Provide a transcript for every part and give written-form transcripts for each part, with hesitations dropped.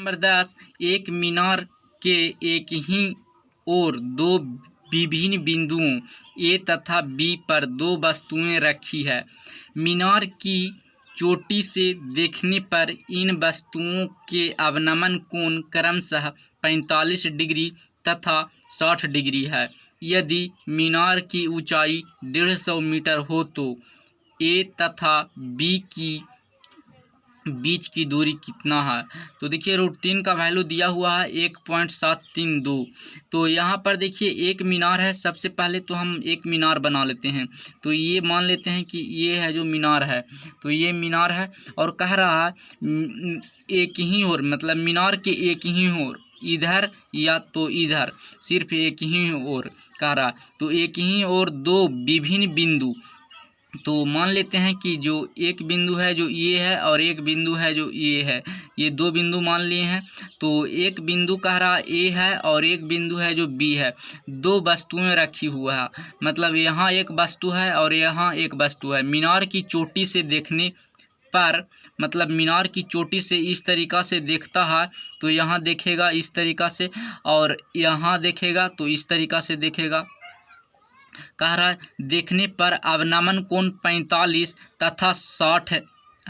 Number 10, एक मीनार के एक ही ओर दो विभिन्न बिंदुओं ए तथा बी पर दो वस्तुएं रखी है। मीनार की चोटी से देखने पर इन वस्तुओं के अवनमन कोण क्रमशः 45 डिग्री तथा 60 डिग्री है। यदि मीनार की ऊंचाई 150 मीटर हो तो ए तथा बी की बीच की दूरी कितना है। तो देखिए √3 का वैल्यू दिया हुआ है 1.732। तो यहाँ पर देखिए एक मीनार है। सबसे पहले तो हम एक मीनार बना लेते हैं। तो ये मान लेते हैं कि ये है जो मीनार है, तो ये मीनार है और कह रहा है एक ही ओर, मतलब मीनार के एक ही ओर, इधर या तो इधर, सिर्फ एक ही ओर कह रहा है। तो एक ही ओर दो विभिन्न बिंदु, तो मान लेते हैं कि जो एक बिंदु है जो ये है और एक बिंदु है जो ये है, ये दो बिंदु मान लिए हैं। तो एक बिंदु कह रहा ए है और एक बिंदु है जो बी है। दो वस्तुएं रखी हुआ है, मतलब यहाँ एक वस्तु है और यहाँ एक वस्तु है। मीनार की चोटी से देखने पर, मतलब मीनार की चोटी से इस तरीक़ा से देखता है तो यहाँ देखेगा इस तरीक़ा से, और यहाँ देखेगा तो इस तरीक़ा से देखेगा। कह रहा है देखने पर अवनमन कोण 45 तथा 60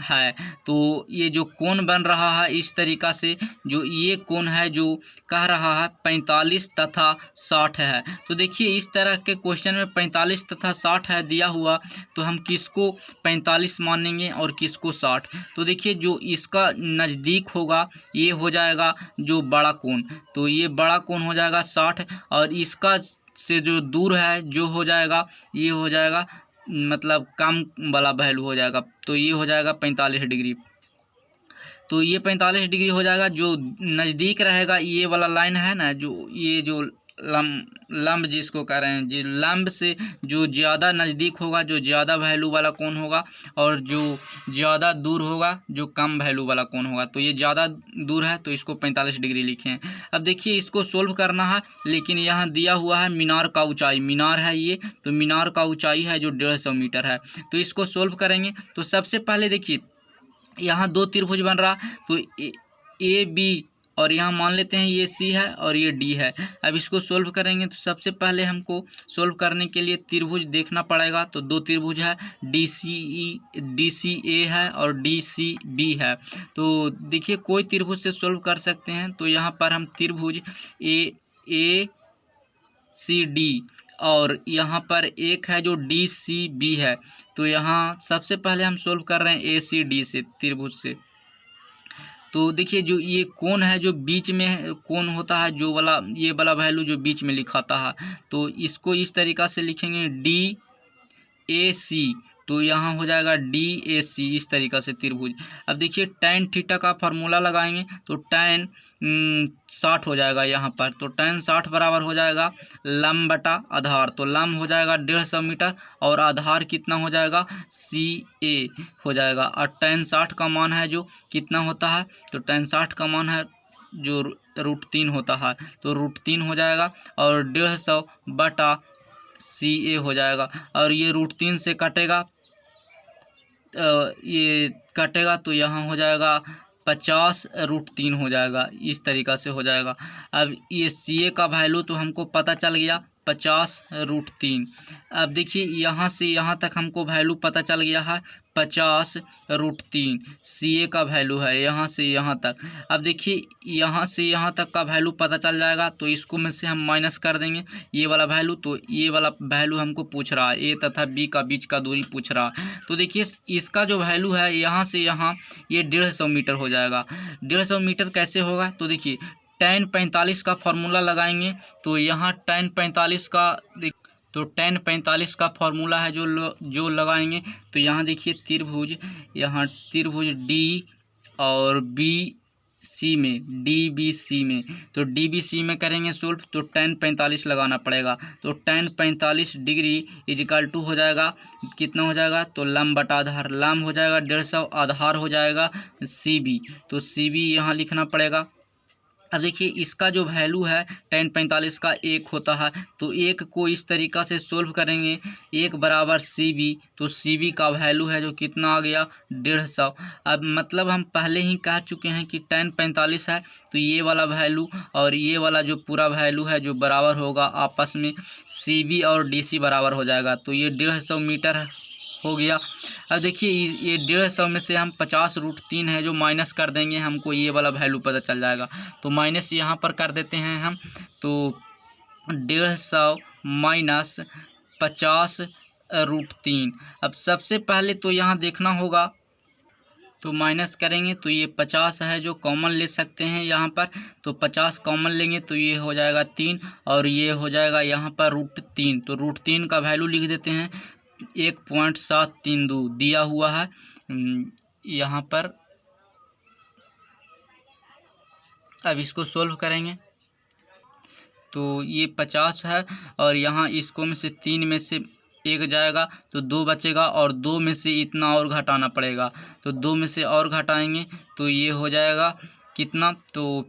है। तो ये जो कोण बन रहा है इस तरीक़ा से, जो ये कोण है जो कह रहा है 45 तथा 60 है। तो देखिए इस तरह के क्वेश्चन में 45 तथा 60 है दिया हुआ, तो हम किसको 45 मानेंगे और किसको 60। तो देखिए जो इसका नज़दीक होगा ये हो जाएगा जो बड़ा कोण, तो ये बड़ा कोण हो जाएगा 60, और इसका से जो दूर है जो हो जाएगा ये हो जाएगा, मतलब कम वाला वैल्यू हो जाएगा, तो ये हो जाएगा 45 डिग्री। तो ये 45 डिग्री हो जाएगा। जो नज़दीक रहेगा ये वाला लाइन है ना, जो ये जो लंब जिसको कह रहे हैं, जी लंब से जो ज़्यादा नज़दीक होगा जो ज़्यादा वैल्यू वाला कोण होगा, और जो ज़्यादा दूर होगा जो कम वैल्यू वाला कोण होगा। तो ये ज़्यादा दूर है तो इसको 45 डिग्री लिखे हैं। अब देखिए इसको सोल्व करना है, लेकिन यहाँ दिया हुआ है मीनार का ऊंचाई, मीनार है ये, तो मीनार का ऊंचाई है जो 150 मीटर है। तो इसको सोल्व करेंगे तो सबसे पहले देखिए यहाँ दो त्रिभुज बन रहा, तो ए बी, और यहाँ मान लेते हैं ये सी है और ये डी है। अब इसको सोल्व करेंगे तो सबसे पहले हमको सोल्व करने के लिए त्रिभुज देखना पड़ेगा। तो दो त्रिभुज है, डी सी ए है और डी सी बी है। तो देखिए कोई त्रिभुज से सोल्व कर सकते हैं। तो यहाँ पर हम त्रिभुज ए सी डी, और यहाँ पर एक है जो डी सी बी है। तो यहाँ सबसे पहले हम सोल्व कर रहे हैं ए सी डी से, त्रिभुज से। तो देखिए जो ये कोण है जो बीच में कोण होता है, जो वाला ये वाला वैल्यू जो बीच में लिखाता है, तो इसको इस तरीक़ा से लिखेंगे डी ए सी, तो यहाँ हो जाएगा डी ए सी, इस तरीक़ा से त्रिभुज। अब देखिए tan थीटा का फार्मूला लगाएंगे तो tan 60 हो जाएगा यहाँ पर। तो tan 60 बराबर हो जाएगा लंब बटा आधार, तो लंब हो जाएगा 150 मीटर और आधार कितना हो जाएगा सी ए हो जाएगा। और tan 60 का मान है जो कितना होता है, तो tan 60 का मान है जो √3 होता है, तो √3 हो जाएगा और 150 बटा सी ए हो जाएगा। और ये √3 से कटेगा, ये कटेगा तो यहाँ हो जाएगा 50 √3 हो जाएगा, इस तरीक़ा से हो जाएगा। अब ये सी ए का वैल्यू तो हमको पता चल गया 50 √3। अब देखिए यहाँ से यहाँ तक हमको वैल्यू पता चल गया है 50 √3 सी ए का वैल्यू है यहाँ से यहाँ तक। अब देखिए यहाँ से यहाँ तक का वैल्यू पता चल जाएगा, तो इसको में से हम माइनस कर देंगे ये वाला वैल्यू। तो ये वाला वैल्यू हमको पूछ रहा है, ए तथा बी का बीच का दूरी पूछ रहा है। तो देखिए इसका जो वैल्यू है यहाँ से यहाँ ये 150 मीटर हो जाएगा। 150 मीटर कैसे होगा, तो देखिए tan 45 का फार्मूला लगाएंगे। तो यहाँ tan 45 का तो tan 45 का फार्मूला है जो लगाएंगे। तो यहाँ देखिए त्रिभुज, यहाँ त्रिभुज डी और बी सी में, डी बी सी में, तो डी बी सी में करेंगे सोल्व तो tan 45 लगाना पड़ेगा। तो tan 45 डिग्री इजिकल टू हो जाएगा कितना हो जाएगा, तो लंब बटा आधार, लंब हो जाएगा 150, आधार हो जाएगा सी बी, तो सी बी यहाँ लिखना पड़ेगा। अब देखिए इसका जो वैल्यू है tan 45 का 1 होता है, तो 1 को इस तरीक़ा से सोल्व करेंगे, 1 बराबर CV, तो CV का वैल्यू है जो कितना आ गया 150। अब मतलब हम पहले ही कह चुके हैं कि tan 45 है, तो ये वाला वैल्यू और ये वाला जो पूरा वैल्यू है जो बराबर होगा आपस में, CV और DC बराबर हो जाएगा, तो ये 150 मीटर हो गया। अब देखिए ये 150 में से हम 50√3 है जो माइनस कर देंगे, हमको ये वाला वैल्यू पता चल जाएगा। तो माइनस यहाँ पर कर देते हैं हम, तो 150 माइनस 50√3। अब सबसे पहले तो यहाँ देखना होगा, तो माइनस करेंगे तो ये 50 है जो कॉमन ले सकते हैं यहाँ पर, तो 50 कॉमन लेंगे तो ये हो जाएगा 3 और ये हो जाएगा यहाँ पर √3। तो √3 का वैल्यू लिख देते हैं 1.732 दिया हुआ है यहाँ पर। अब इसको सोल्व करेंगे तो ये 50 है और यहाँ इसको में से 3 में से 1 जाएगा तो 2 बचेगा और 2 में से इतना और घटाना पड़ेगा, तो 2 में से और घटाएंगे तो ये हो जाएगा कितना, तो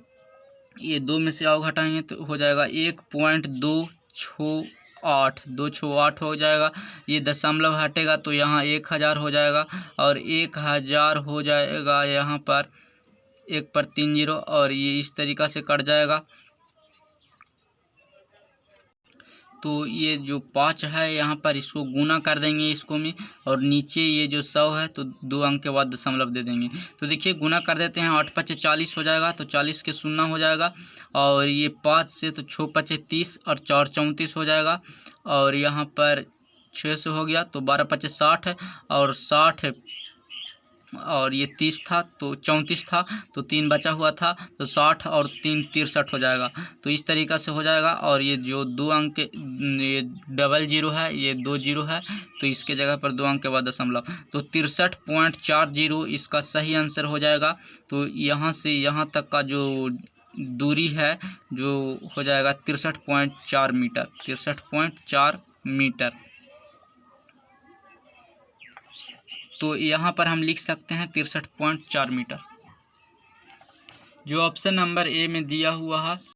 ये 2 में से और घटाएंगे तो हो जाएगा 1.268 हो जाएगा। ये दशमलव हटेगा तो यहाँ 1000 हो जाएगा और 1000 हो जाएगा यहाँ पर 1 पर 3 0 और ये इस तरीक़ा से कट जाएगा। तो ये जो 5 है यहाँ पर इसको गुना कर देंगे इसको में, और नीचे ये जो 100 है तो 2 अंक के बाद दशमलव दे देंगे। तो देखिए गुना कर देते हैं, 8 5 40 हो जाएगा, तो 40 के 0 हो जाएगा और ये 5 से तो 6 5 30 और 4 34 हो जाएगा और यहाँ पर 6 से हो गया तो 12 5 60 है और 60 और ये 30 था तो 34 था तो 3 बचा हुआ था तो 60 और 3 63 हो जाएगा। तो इस तरीक़ा से हो जाएगा और ये जो 2 अंक ये 00 है, ये 20 है तो इसके जगह पर 2 अंक के बाद दशमलव, तो 63.40 इसका सही आंसर हो जाएगा। तो यहाँ से यहाँ तक का जो दूरी है जो हो जाएगा 63.4 मीटर, 63.4 मीटर। तो यहाँ पर हम लिख सकते हैं 63.4 मीटर, जो ऑप्शन नंबर ए में दिया हुआ है।